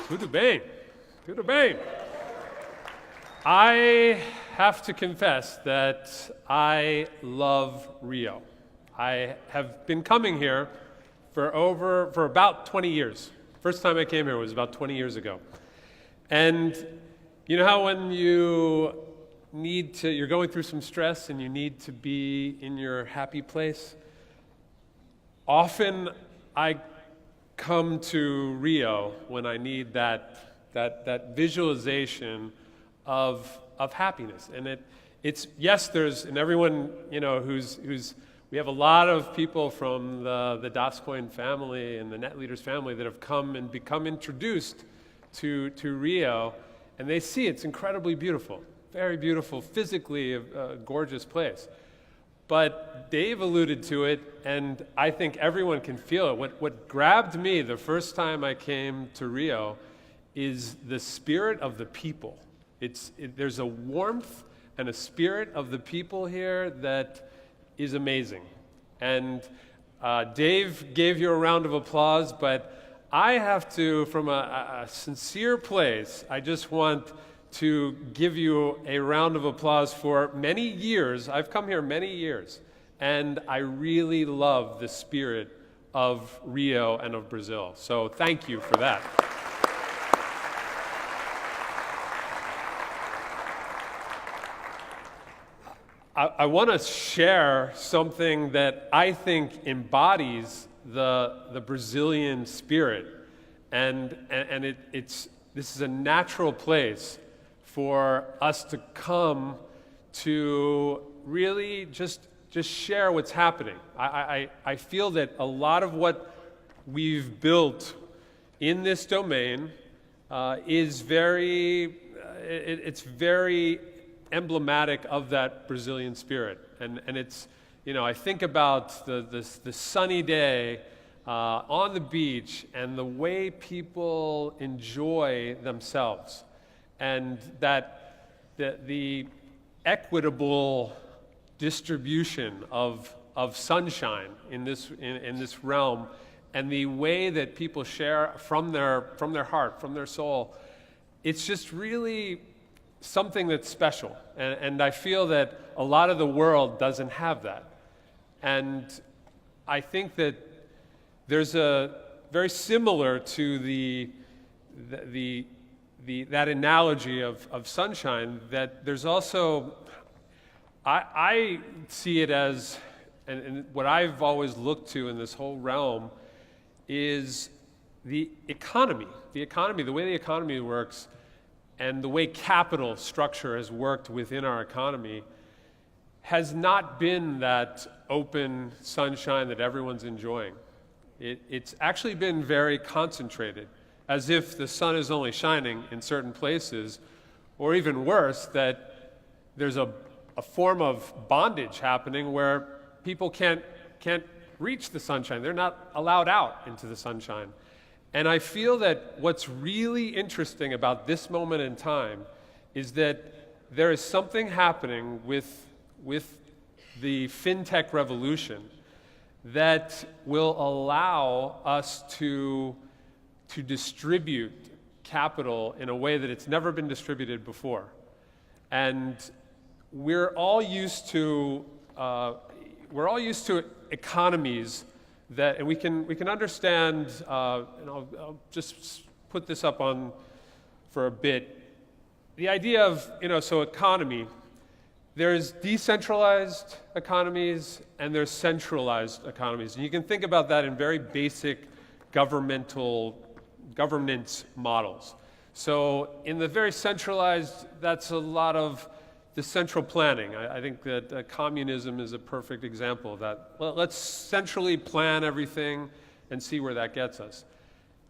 Tudo bem. Tudo bem. I have to confess that I love Rio. I have been coming here for about 20 years. First time I came here was about 20 years ago. And you know how when you're going through some stress and you need to be in your happy place? Often I come to Rio when I need that visualization of happiness. And it's yes, and everyone, we have a lot of people from the Dascoin family and the Net Leaders family that have come and become introduced to Rio, and they see it's incredibly beautiful, very beautiful, physically a gorgeous place. But Dave alluded to it, and I think everyone can feel it. What grabbed me the first time I came to Rio is the spirit of the people. There's a warmth and a spirit of the people here that is amazing. And Dave gave you a round of applause, but I have to, from a sincere place, I just want to give you a round of applause for many years. I've come here many years, and I really love the spirit of Rio and of Brazil. So thank you for that. I want to share something that I think embodies the Brazilian spirit, and this is a natural place for us to come to really just share what's happening. I feel that a lot of what we've built in this domain is very emblematic of that Brazilian spirit. And it's, I think about the sunny day on the beach and the way people enjoy themselves. And that the equitable distribution of sunshine in this realm, and the way that people share from their heart, from their soul, it's just really something that's special. And I feel that a lot of the world doesn't have that. And I think that there's a very similar to that analogy of sunshine, that there's also, I see it as, and what I've always looked to in this whole realm is the economy, the way the economy works, and the way capital structure has worked within our economy has not been that open sunshine that everyone's enjoying. It's actually been very concentrated, as if the sun is only shining in certain places, or even worse, that there's a form of bondage happening where people can't reach the sunshine. They're not allowed out into the sunshine. And I feel that what's really interesting about this moment in time is that there is something happening with the fintech revolution that will allow us to distribute capital in a way that it's never been distributed before. And we're all used to economies that, and we can understand, and I'll just put this up on for a bit. The idea of, so economy, there's decentralized economies and there's centralized economies. And you can think about that in very basic governance models. So in the very centralized, that's a lot of the central planning. I think that communism is a perfect example of that. Well, let's centrally plan everything and see where that gets us.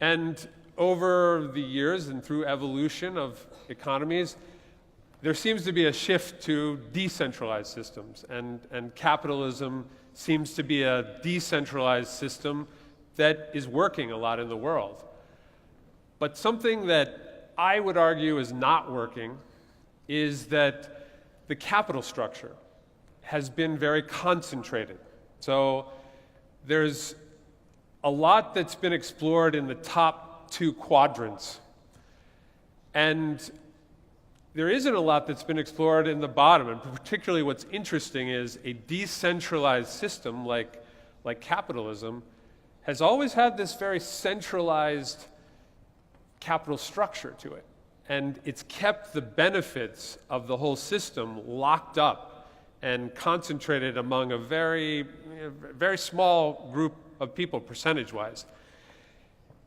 And over the years and through evolution of economies, there seems to be a shift to decentralized systems, and capitalism seems to be a decentralized system that is working a lot in the world. But something that I would argue is not working is that the capital structure has been very concentrated. So there's a lot that's been explored in the top two quadrants And there isn't a lot that's been explored in the bottom, and particularly what's interesting is a decentralized system like capitalism has always had this very centralized capital structure to it. And it's kept the benefits of the whole system locked up and concentrated among a very small group of people, percentage-wise.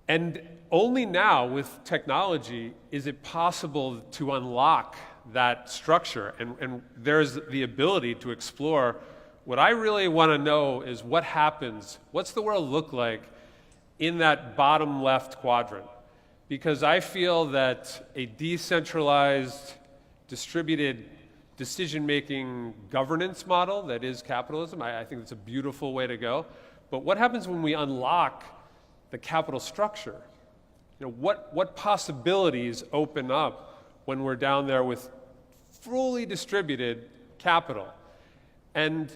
And only now, with technology, is it possible to unlock that structure. And there's the ability to explore. What I really want to know is what happens, what's the world look like in that bottom left quadrant? Because I feel that a decentralized, distributed decision-making governance model that is capitalism, I think it's a beautiful way to go. But what happens when we unlock the capital structure? What possibilities open up when we're down there with fully distributed capital? And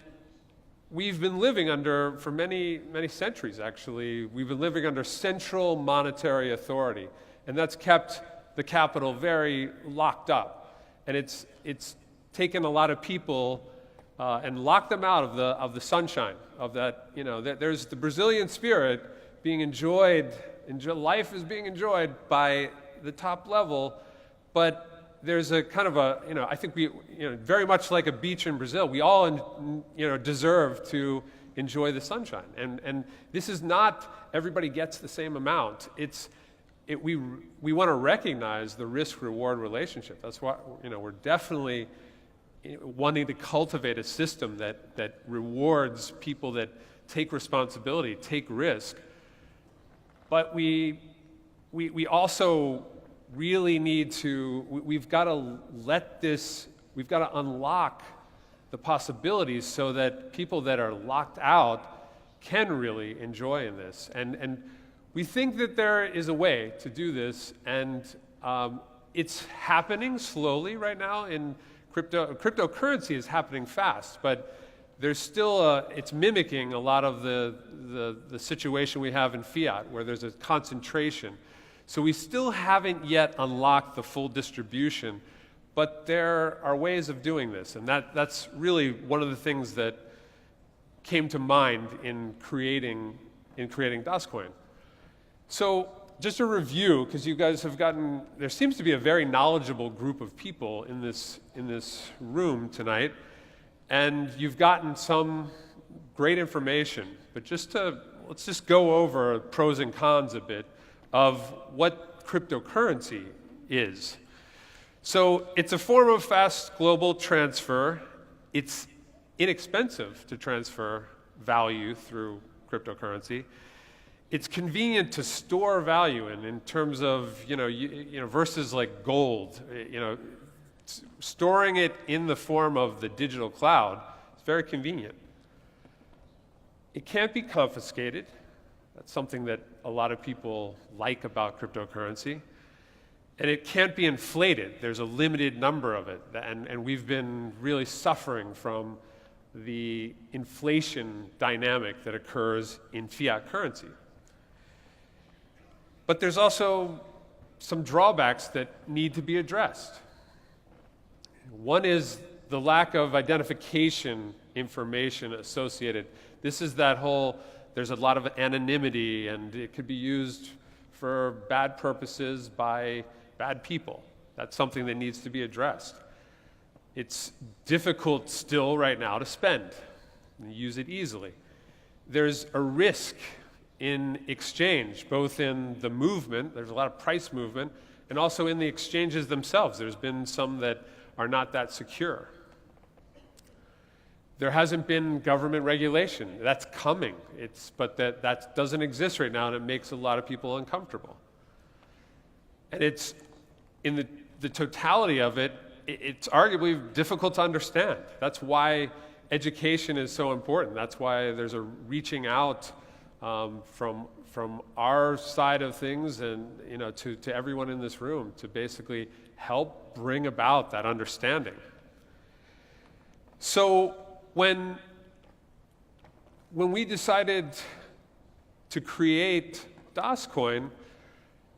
we've been living under, for many, many centuries actually, we've been living under central monetary authority. And that's kept the capital very locked up. And it's taken a lot of people and locked them out of the sunshine, of that, there's the Brazilian spirit being enjoyed, life is being enjoyed by the top level, but there's a kind of a, I think we, very much like a beach in Brazil, we all, deserve to enjoy the sunshine. And this is not, everybody gets the same amount. We want to recognize the risk-reward relationship. That's why, we're definitely wanting to cultivate a system that rewards people that take responsibility, take risk. But we also really need to, we've got to we've got to unlock the possibilities so that people that are locked out can really enjoy in this. And we think that there is a way to do this, and it's happening slowly right now in crypto. Cryptocurrency is happening fast, but there's still it's mimicking a lot of the situation we have in fiat, where there's a concentration. So we still haven't yet unlocked the full distribution, but there are ways of doing this, and that's really one of the things that came to mind in creating DasCoin. So just a review, because you guys have gotten, there seems to be a very knowledgeable group of people in this room tonight, and you've gotten some great information, but let's just go over pros and cons a bit of what cryptocurrency is. So it's a form of fast global transfer. It's inexpensive to transfer value through cryptocurrency. It's convenient to store value in terms of, versus like gold, storing it in the form of the digital cloud is very convenient. It can't be confiscated. That's something that a lot of people like about cryptocurrency. And it can't be inflated. There's a limited number of it. And we've been really suffering from the inflation dynamic that occurs in fiat currency. But there's also some drawbacks that need to be addressed. One is the lack of identification information associated. This is that whole, there's a lot of anonymity, and it could be used for bad purposes by bad people. That's something that needs to be addressed. It's difficult still right now to spend and use it easily. There's a risk in exchange, both in the movement, there's a lot of price movement, and also in the exchanges themselves. There's been some that are not that secure. There hasn't been government regulation. That's coming. But that doesn't exist right now, and it makes a lot of people uncomfortable. And it's, in the totality of it, it's arguably difficult to understand. That's why education is so important. That's why there's a reaching out from our side of things, and to everyone in this room, to basically help bring about that understanding. So when we decided to create DasCoin,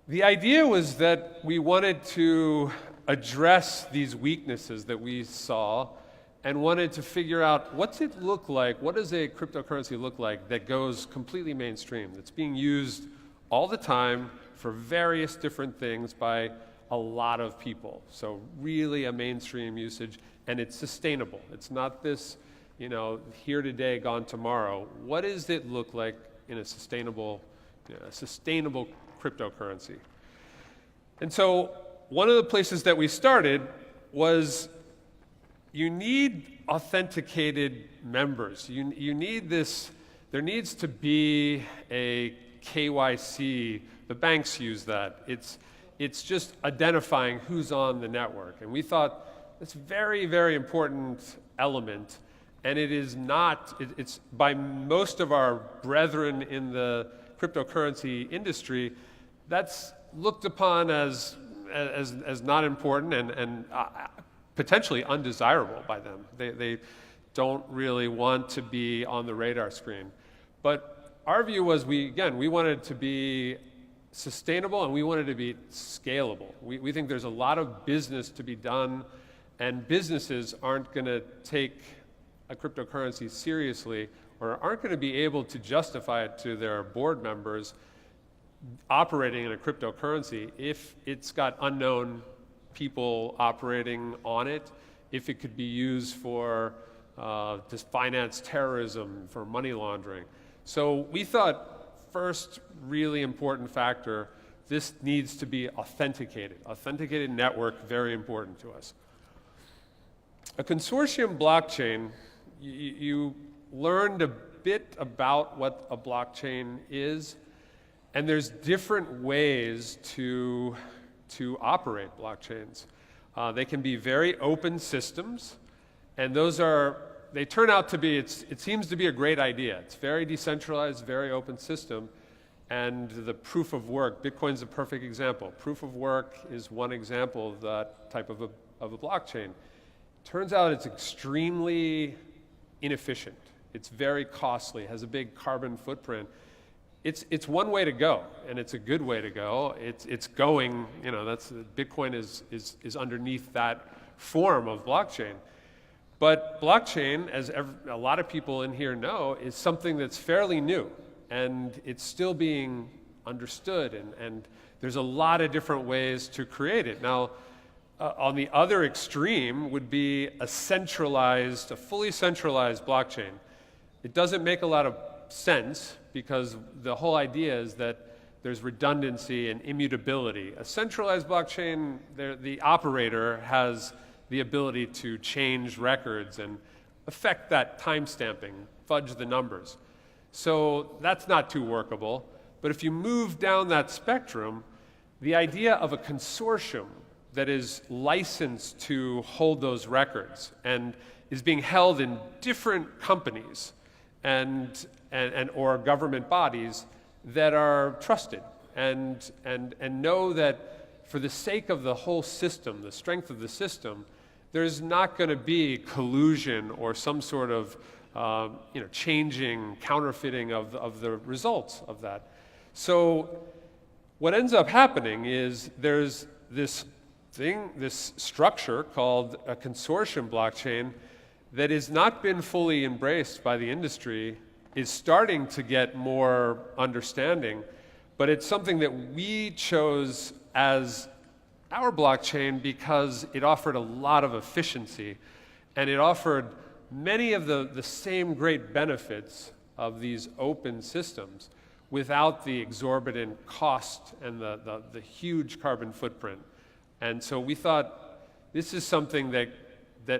The idea was that we wanted to address these weaknesses that we saw and wanted to figure out what's it look like, what does a cryptocurrency look like that goes completely mainstream, that's being used all the time for various different things by a lot of people. So really a mainstream usage, and it's sustainable. It's not this, here today, gone tomorrow. What does it look like in a sustainable cryptocurrency? And so one of the places that we started was you need authenticated members. You need this, there needs to be a KYC. The banks use that. It's just identifying who's on the network. And we thought that's a very, very important element. And it is not, it's by most of our brethren in the cryptocurrency industry, that's looked upon as not important and potentially undesirable by them. They don't really want to be on the radar screen. But our view was we wanted to be sustainable and we wanted to be scalable. We think there's a lot of business to be done, and businesses aren't going to take a cryptocurrency seriously or aren't going to be able to justify it to their board members operating in a cryptocurrency if it's got unknown people operating on it, if it could be used for to finance terrorism, for money laundering. So we thought, first really important factor, this needs to be authenticated. Authenticated network, very important to us. A consortium blockchain, you learned a bit about what a blockchain is, and there's different ways to operate blockchains. They can be very open systems, and they turn out to be, it seems to be a great idea. It's very decentralized, very open system, and the proof of work, Bitcoin's a perfect example. Proof of work is one example of that type of a blockchain. Turns out it's extremely inefficient. It's very costly, has a big carbon footprint. It's one way to go, and it's a good way to go. It's going, Bitcoin is underneath that form of blockchain. But blockchain, as a lot of people in here know, is something that's fairly new, and it's still being understood, and there's a lot of different ways to create it. Now, on the other extreme would be a fully centralized blockchain. It doesn't make a lot of sense because the whole idea is that there's redundancy and immutability. A centralized blockchain, the operator has the ability to change records and affect that timestamping, fudge the numbers. So that's not too workable. But if you move down that spectrum, the idea of a consortium that is licensed to hold those records and is being held in different companies and or government bodies that are trusted and know that for the sake of the whole system, the strength of the system, there's not going to be collusion or some sort of changing, counterfeiting of the results of that. So what ends up happening is there's this structure called a consortium blockchain that has not been fully embraced by the industry, is starting to get more understanding, but it's something that we chose as our blockchain because it offered a lot of efficiency, and it offered many of the same great benefits of these open systems without the exorbitant cost and the huge carbon footprint. And so we thought this is something that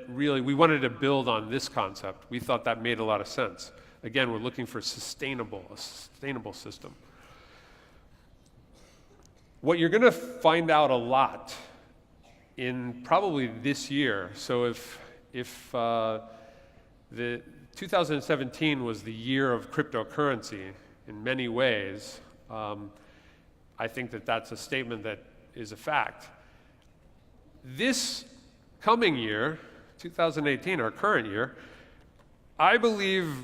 really, we wanted to build on this concept. We thought that made a lot of sense. Again, we're looking for a sustainable system. What you're going to find out a lot in probably this year, so if the 2017 was the year of cryptocurrency in many ways, I think that's a statement that is a fact. This coming year, 2018, our current year, I believe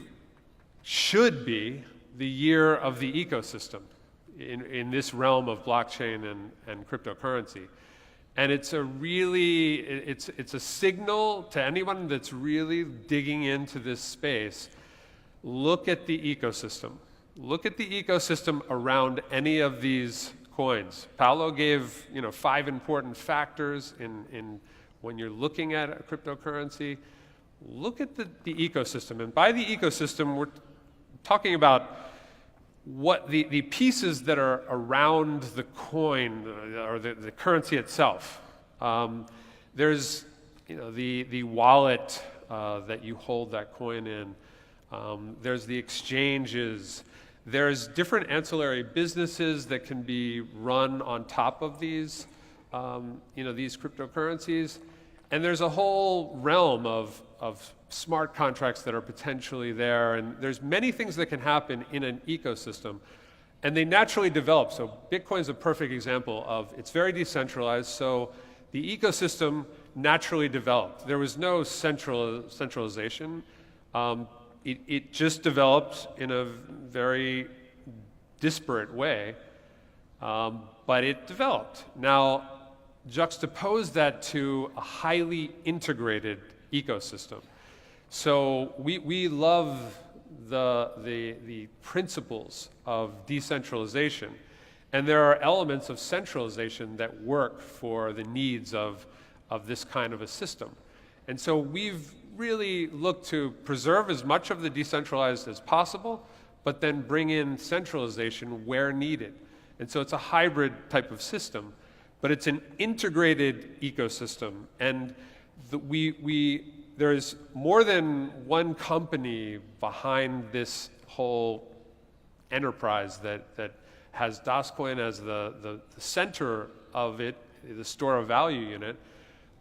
should be the year of the ecosystem. in this realm of blockchain and cryptocurrency. And it's it's a signal to anyone that's really digging into this space. Look at the ecosystem. Look at the ecosystem around any of these coins. Paolo gave 5 important factors in when you're looking at a cryptocurrency. Look at the ecosystem. And by the ecosystem, we're talking about what the pieces that are around the coin or the currency itself. There's the wallet that you hold that coin in. There's the exchanges. There's different ancillary businesses that can be run on top of these these cryptocurrencies. And there's a whole realm of smart contracts that are potentially there, and there's many things that can happen in an ecosystem, and they naturally develop. So Bitcoin's a perfect example of, it's very decentralized, so the ecosystem naturally developed. There was no centralization. It just developed in a very disparate way, but it developed. Now, juxtapose that to a highly integrated ecosystem. So we love the principles of decentralization, and there are elements of centralization that work for the needs of this kind of a system. And so we've really looked to preserve as much of the decentralized as possible, but then bring in centralization where needed. And so it's a hybrid type of system, but it's an integrated ecosystem. And there's more than one company behind this whole enterprise that has DOSCoin as the center of it, the store of value unit,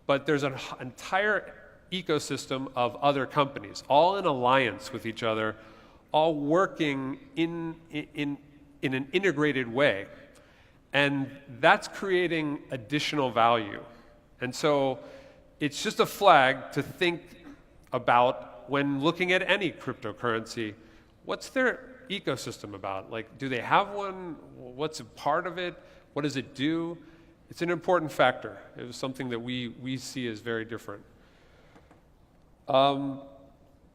but there's an entire ecosystem of other companies, all in alliance with each other, all working in an integrated way. And that's creating additional value. And so it's just a flag to think about when looking at any cryptocurrency. What's their ecosystem about? Like, do they have one? What's a part of it? What does it do? It's an important factor. It was something that we see as very different.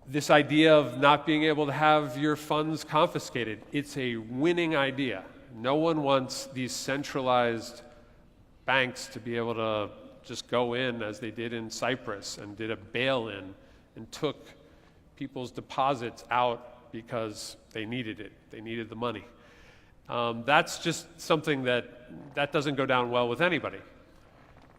This idea of not being able to have your funds confiscated, it's a winning idea. No one wants these centralized banks to be able to just go in as they did in Cyprus and did a bail-in and took people's deposits out because they needed it. They needed the money. That's just something that doesn't go down well with anybody.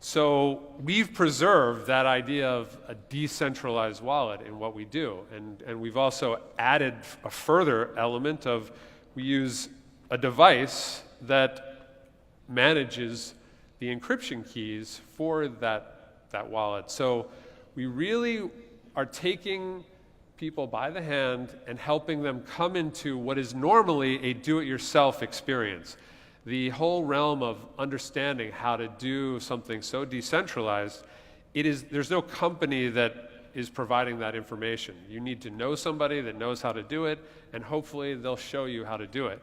So we've preserved that idea of a decentralized wallet in what we do. And we've also added a further element of, we use a device that manages the encryption keys for that wallet. So we really are taking people by the hand and helping them come into what is normally a do-it-yourself experience. The whole realm of understanding how to do something so decentralized, there's no company that is providing that information. You need to know somebody that knows how to do it, and hopefully they'll show you how to do it.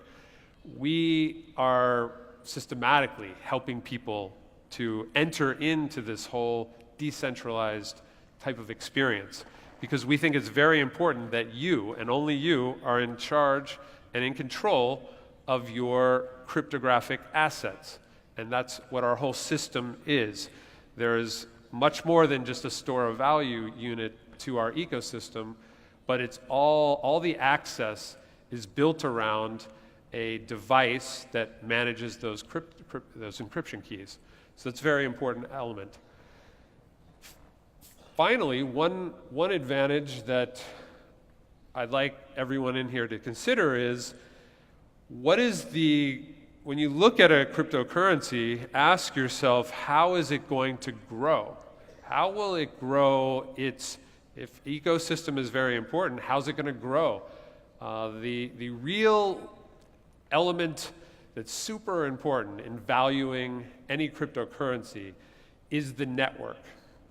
We are systematically helping people to enter into this whole decentralized type of experience, because we think it's very important that you, and only you, are in charge and in control of your cryptographic assets. And that's what our whole system is. There is much more than just a store of value unit to our ecosystem, but it's all the access is built around a device that manages those encryption keys. So that's a very important element. Finally, one advantage that I'd like everyone in here to consider is, when you look at a cryptocurrency, ask yourself, how is it going to grow? How will it grow if ecosystem is very important, how's it going to grow? The real element that's super important in valuing any cryptocurrency is the network.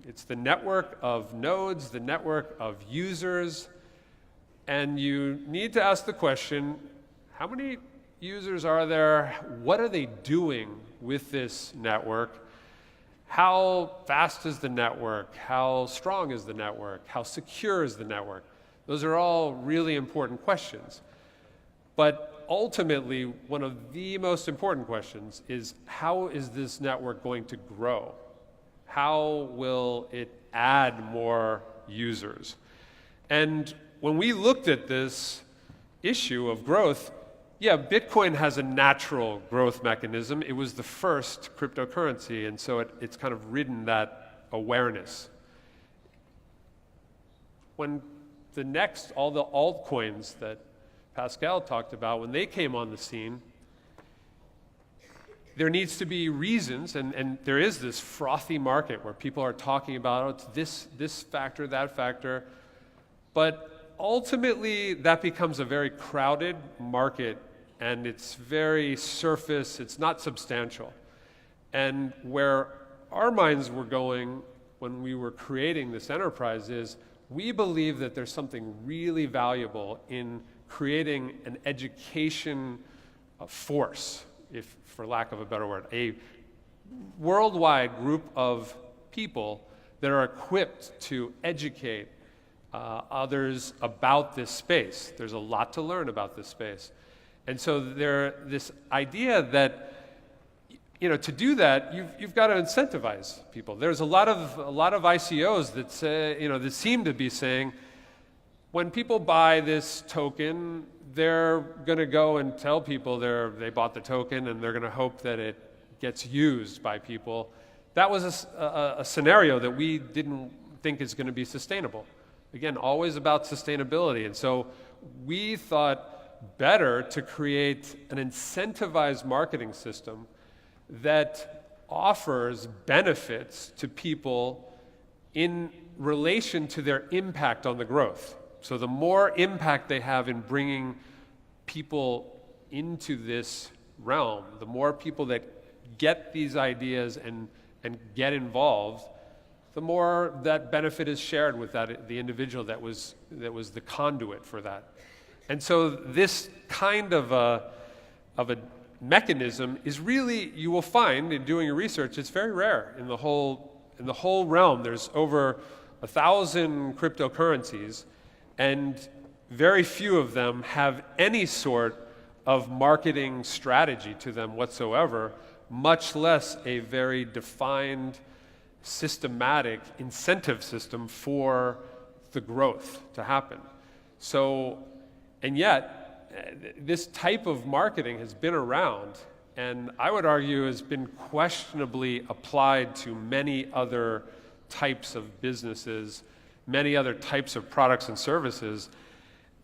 It's the network of nodes, the network of users, and you need to ask the question, how many users are there? What are they doing with this network? How fast is the network? How strong is the network? How secure is the network? Those are all really important questions. But ultimately, one of the most important questions is, how is this network going to grow? How will it add more users? And when we looked at this issue of growth, yeah, Bitcoin has a natural growth mechanism. It was the first cryptocurrency, and so it's kind of ridden that awareness. When all the altcoins that Pascal talked about, when they came on the scene, there needs to be reasons, and there is this frothy market where people are talking about, oh, it's this factor, that factor, but ultimately that becomes a very crowded market, and it's very surface, it's not substantial. And where our minds were going when we were creating this enterprise is, we believe that there's something really valuable in creating an education force, if for lack of a better word, a worldwide group of people that are equipped to educate others about this space. There's a lot to learn about this space. And so this idea that, to do that, you've got to incentivize people. There's a lot of ICOs that say, that seem to be saying, when people buy this token, they're going to go and tell people they bought the token, and they're going to hope that it gets used by people. That was a scenario that we didn't think is going to be sustainable. Again, always about sustainability. And so we thought better to create an incentivized marketing system that offers benefits to people in relation to their impact on the growth. So the more impact they have in bringing people into this realm, the more people that get these ideas and get involved, the more that benefit is shared with the individual that was the conduit for that. And so this kind of a mechanism is really, you will find in doing your research, it's very rare in the whole realm. There's over 1,000 cryptocurrencies, and very few of them have any sort of marketing strategy to them whatsoever, much less a very defined, systematic incentive system for the growth to happen. So, and yet, this type of marketing has been around, and I would argue has been questionably applied to many other types of businesses, many other types of products and services,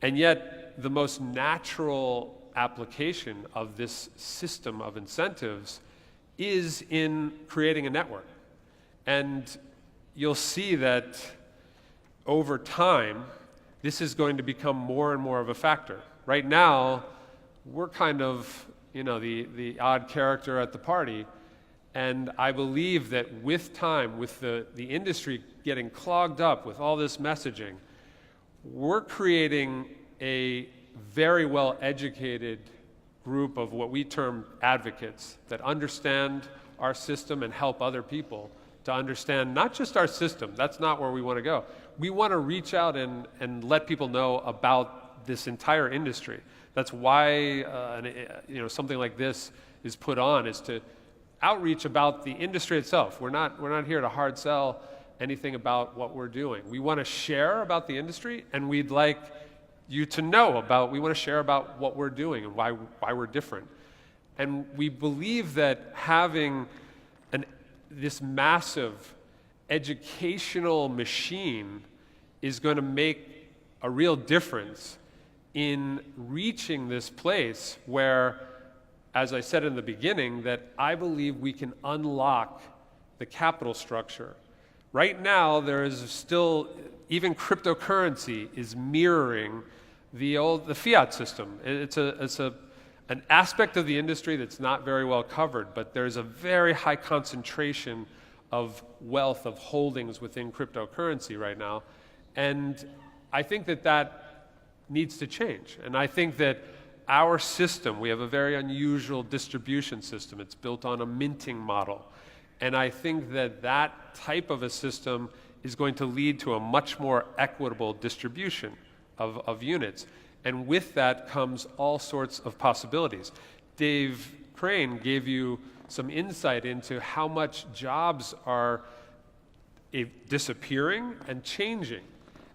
and yet the most natural application of this system of incentives is in creating a network. And you'll see that over time, this is going to become more and more of a factor. Right now, we're kind of, the odd character at the party, and I believe that with time, with the industry getting clogged up with all this messaging, we're creating a very well-educated group of what we term advocates that understand our system and help other people to understand not just our system. That's not where we want to go. We want to reach out and let people know about this entire industry. That's why something like this is put on, is to outreach about the industry itself. We're not here to hard sell anything about what we're doing. We want to share about the industry, and we'd like you to know we want to share about what we're doing and why we're different. And we believe that having this massive educational machine is going to make a real difference in reaching this place where, as I said in the beginning, that I believe we can unlock the capital structure. Right now, there is still, even cryptocurrency is mirroring the fiat system. It's an aspect of the industry that's not very well covered, but there's a very high concentration of wealth, of holdings within cryptocurrency right now. And I think that needs to change. And I think that our system, we have a very unusual distribution system. It's built on a minting model. And I think that that type of a system is going to lead to a much more equitable distribution of units. And with that comes all sorts of possibilities. Dave Crane gave you some insight into how much jobs are disappearing and changing.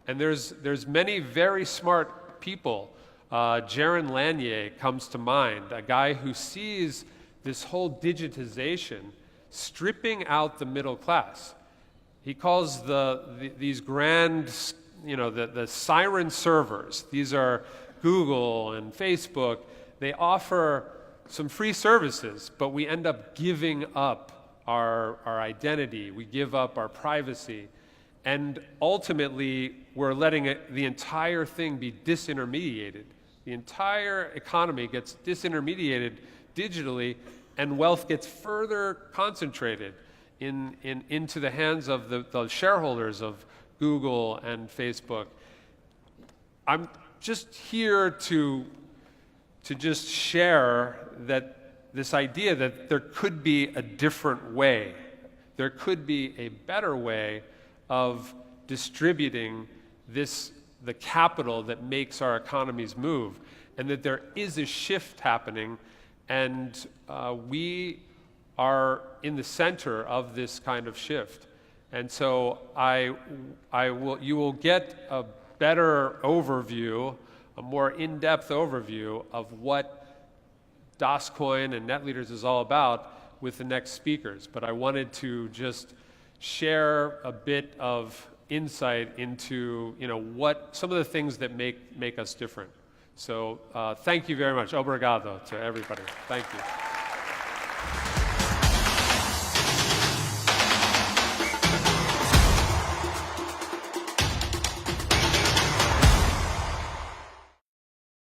And there's many very smart people. Jaron Lanier comes to mind, a guy who sees this whole digitization stripping out the middle class. He calls these grand, the siren servers. These are Google and Facebook. They offer some free services, but we end up giving up our identity. We give up our privacy. And ultimately, we're letting the entire thing be disintermediated. The entire economy gets disintermediated digitally, and wealth gets further concentrated into the hands of the shareholders of Google and Facebook. I'm just here to just share that this idea that there could be a different way. There could be a better way of distributing the capital that makes our economies move, and that there is a shift happening, and we are in the center of this kind of shift. And so you will get a better overview, a more in-depth overview of what DOSCoin and NetLeaders is all about with the next speakers. But I wanted to just share a bit of insight into what some of the things that make us different. So thank you very much. Obrigado to everybody. Thank you.